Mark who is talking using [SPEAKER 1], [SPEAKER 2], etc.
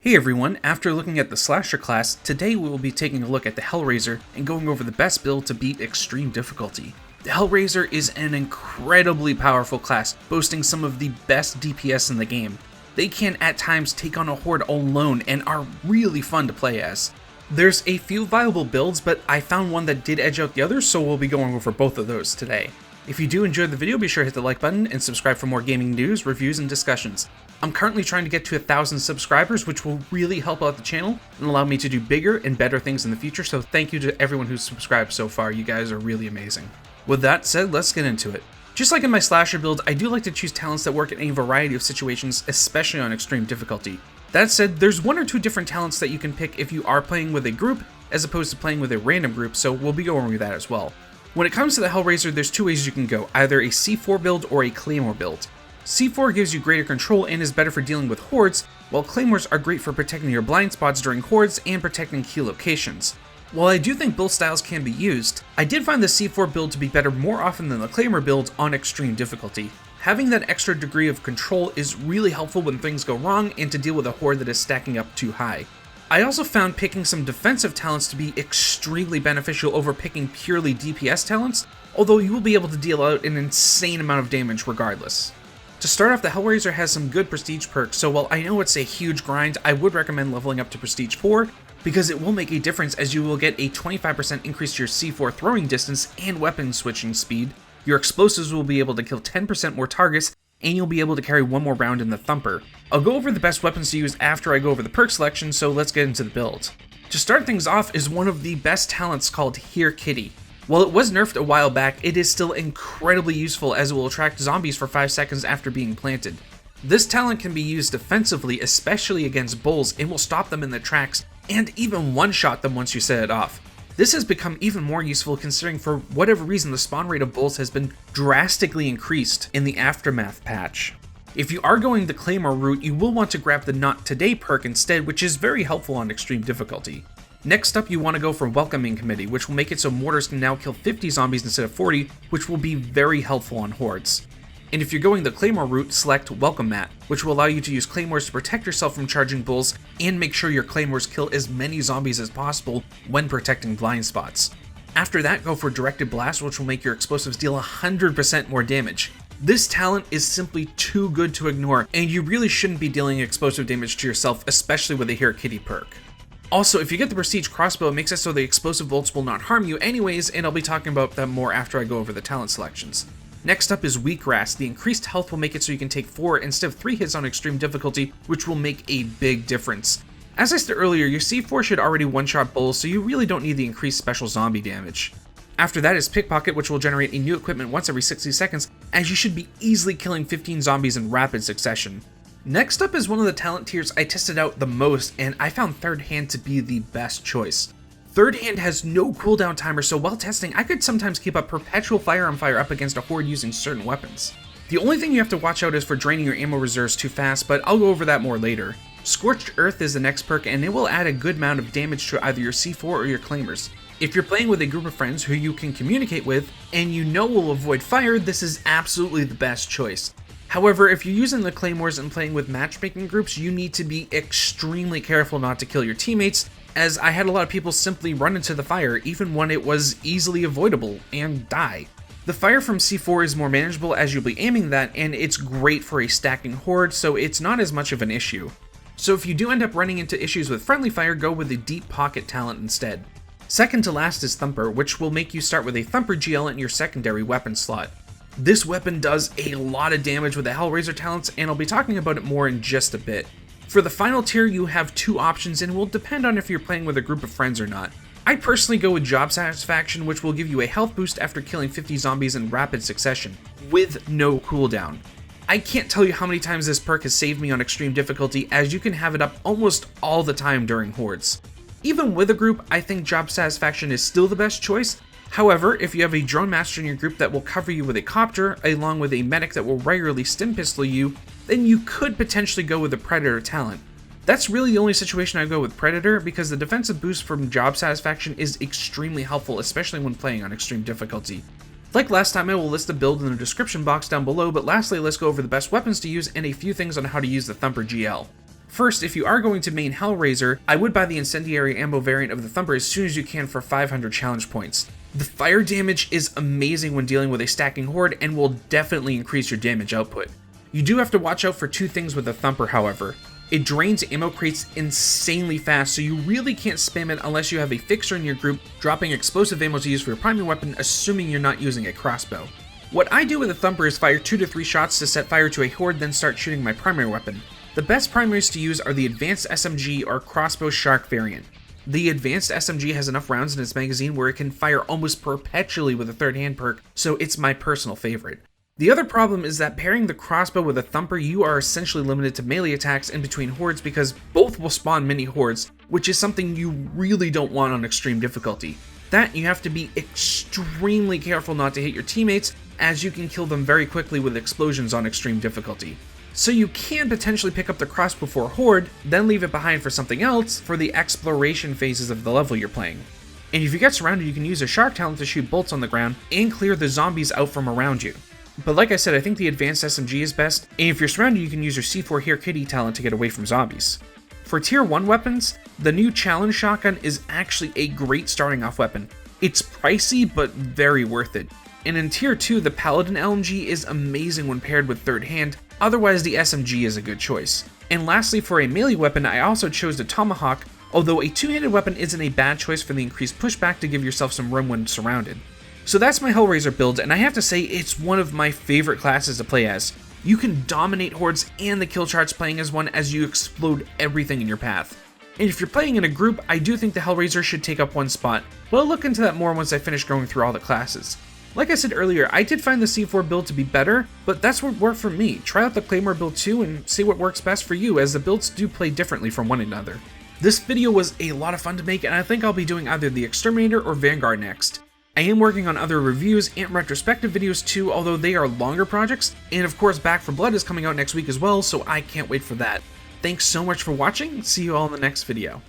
[SPEAKER 1] Hey everyone, after looking at the Slasher class, today we will be taking a look at the Hellraiser and going over the best build to beat extreme difficulty. The Hellraiser is an incredibly powerful class, boasting some of the best DPS in the game. They can at times take on a horde alone and are really fun to play as. There's a few viable builds, but I found one that did edge out the others, so we'll be going over both of those today. If you do enjoy the video, be sure to hit the like button and subscribe for more gaming news, reviews, and discussions. I'm currently trying to get to 1,000 subscribers, which will really help out the channel and allow me to do bigger and better things in the future, so thank you to everyone who's subscribed so far. You guys are really amazing. With that said, let's get into it. Just like in my slasher build, I do like to choose talents that work in a variety of situations, especially on extreme difficulty. That said, there's one or two different talents that you can pick if you are playing with a group, as opposed to playing with a random group, so we'll be going over that as well. When it comes to the Hellraiser, there's two ways you can go, either a C4 build or a Claymore build. C4 gives you greater control and is better for dealing with hordes, while Claymores are great for protecting your blind spots during hordes and protecting key locations. While I do think both styles can be used, I did find the C4 build to be better more often than the Claymore build on extreme difficulty. Having that extra degree of control is really helpful when things go wrong and to deal with a horde that is stacking up too high. I also found picking some defensive talents to be extremely beneficial over picking purely DPS talents, although you will be able to deal out an insane amount of damage regardless. To start off, the Hellraiser has some good prestige perks, so while I know it's a huge grind, I would recommend leveling up to prestige 4, because it will make a difference as you will get a 25% increase to your C4 throwing distance and weapon switching speed, your explosives will be able to kill 10% more targets, and you'll be able to carry one more round in the Thumper. I'll go over the best weapons to use after I go over the perk selection, so let's get into the build. To start things off is one of the best talents called Here Kitty. While it was nerfed a while back, it is still incredibly useful as it will attract zombies for 5 seconds after being planted. This talent can be used defensively, especially against bulls, and will stop them in their tracks and even one-shot them once you set it off. This has become even more useful considering for whatever reason the spawn rate of bulls has been drastically increased in the Aftermath patch. If you are going the Claymore route, you will want to grab the Not Today perk instead, which is very helpful on extreme difficulty. Next up, you want to go for Welcoming Committee, which will make it so mortars can now kill 50 zombies instead of 40, which will be very helpful on hordes. And if you're going the Claymore route, select Welcome Mat, which will allow you to use Claymores to protect yourself from charging bulls and make sure your Claymores kill as many zombies as possible when protecting blind spots. After that, go for Directed Blast, which will make your explosives deal 100% more damage. This talent is simply too good to ignore, and you really shouldn't be dealing explosive damage to yourself, especially with a Here Kitty perk. Also, if you get the Prestige Crossbow, it makes it so the explosive bolts will not harm you anyways, and I'll be talking about them more after I go over the talent selections. Next up is Wheatgrass. The increased health will make it so you can take 4 instead of 3 hits on extreme difficulty, which will make a big difference. As I said earlier, your C4 should already one-shot bulls, so you really don't need the increased special zombie damage. After that is Pickpocket, which will generate a new equipment once every 60 seconds, as you should be easily killing 15 zombies in rapid succession. Next up is one of the talent tiers I tested out the most, and I found Third Hand to be the best choice. Third Hand has no cooldown timer, so while testing, I could sometimes keep a perpetual firearm fire up against a horde using certain weapons. The only thing you have to watch out is for draining your ammo reserves too fast, but I'll go over that more later. Scorched Earth is the next perk, and it will add a good amount of damage to either your C4 or your Claymores. If you're playing with a group of friends who you can communicate with, and you know will avoid fire, this is absolutely the best choice. However, if you're using the Claymores and playing with matchmaking groups, you need to be extremely careful not to kill your teammates, as I had a lot of people simply run into the fire even when it was easily avoidable and die. The fire from C4 is more manageable as you'll be aiming that, and it's great for a stacking horde, so it's not as much of an issue. So if you do end up running into issues with friendly fire, go with the Deep Pocket talent instead. Second to last is Thumper, which will make you start with a Thumper GL in your secondary weapon slot. This weapon does a lot of damage with the Hellraiser talents, and I'll be talking about it more in just a bit. For the final tier, you have 2 options, and will depend on if you're playing with a group of friends or not. I personally go with Job Satisfaction, which will give you a health boost after killing 50 zombies in rapid succession, with no cooldown. I can't tell you how many times this perk has saved me on extreme difficulty, as you can have it up almost all the time during hordes. Even with a group, I think Job Satisfaction is still the best choice. However, if you have a drone master in your group that will cover you with a copter, along with a medic that will regularly stim pistol you, then you could potentially go with the Predator talent. That's really the only situation I go with Predator, because the defensive boost from Job Satisfaction is extremely helpful, especially when playing on extreme difficulty. Like last time, I will list the build in the description box down below, but lastly, let's go over the best weapons to use and a few things on how to use the Thumper GL. First, if you are going to main Hellraiser, I would buy the incendiary ammo variant of the Thumper as soon as you can for 500 challenge points. The fire damage is amazing when dealing with a stacking horde and will definitely increase your damage output. You do have to watch out for two things with the Thumper, however. It drains ammo crates insanely fast, so you really can't spam it unless you have a fixer in your group dropping explosive ammo to use for your primary weapon, assuming you're not using a crossbow. What I do with the Thumper is fire 2 to 3 shots to set fire to a horde, then start shooting my primary weapon. The best primaries to use are the Advanced SMG or Crossbow Shark variant. The Advanced SMG has enough rounds in its magazine where it can fire almost perpetually with a third hand perk, so it's my personal favorite. The other problem is that pairing the crossbow with a Thumper, you are essentially limited to melee attacks in between hordes because both will spawn mini hordes, which is something you really don't want on extreme difficulty. That you have to be extremely careful not to hit your teammates, as you can kill them very quickly with explosions on extreme difficulty. So you can potentially pick up the crossbow for a horde, then leave it behind for something else for the exploration phases of the level you're playing. And if you get surrounded, you can use a shark talent to shoot bolts on the ground and clear the zombies out from around you. But like I said, I think the Advanced SMG is best, and if you're surrounded, you can use your C4 Here Kitty talent to get away from zombies. For Tier 1 weapons, the new Challenge Shotgun is actually a great starting off weapon. It's pricey, but very worth it. And in Tier 2, the Paladin LMG is amazing when paired with third hand, otherwise the SMG is a good choice. And lastly, for a melee weapon, I also chose the Tomahawk, although a two-handed weapon isn't a bad choice for the increased pushback to give yourself some room when surrounded. So that's my Hellraiser build, and I have to say it's one of my favorite classes to play as. You can dominate hordes and the kill charts playing as one as you explode everything in your path. And if you're playing in a group, I do think the Hellraiser should take up one spot, but I'll look into that more once I finish going through all the classes. Like I said earlier, I did find the C4 build to be better, but that's what worked for me. Try out the Claymore build too and see what works best for you, as the builds do play differently from one another. This video was a lot of fun to make, and I think I'll be doing either the Exterminator or Vanguard next. I am working on other reviews and retrospective videos too, although they are longer projects, and of course Back 4 Blood is coming out next week as well, so I can't wait for that. Thanks so much for watching, see you all in the next video.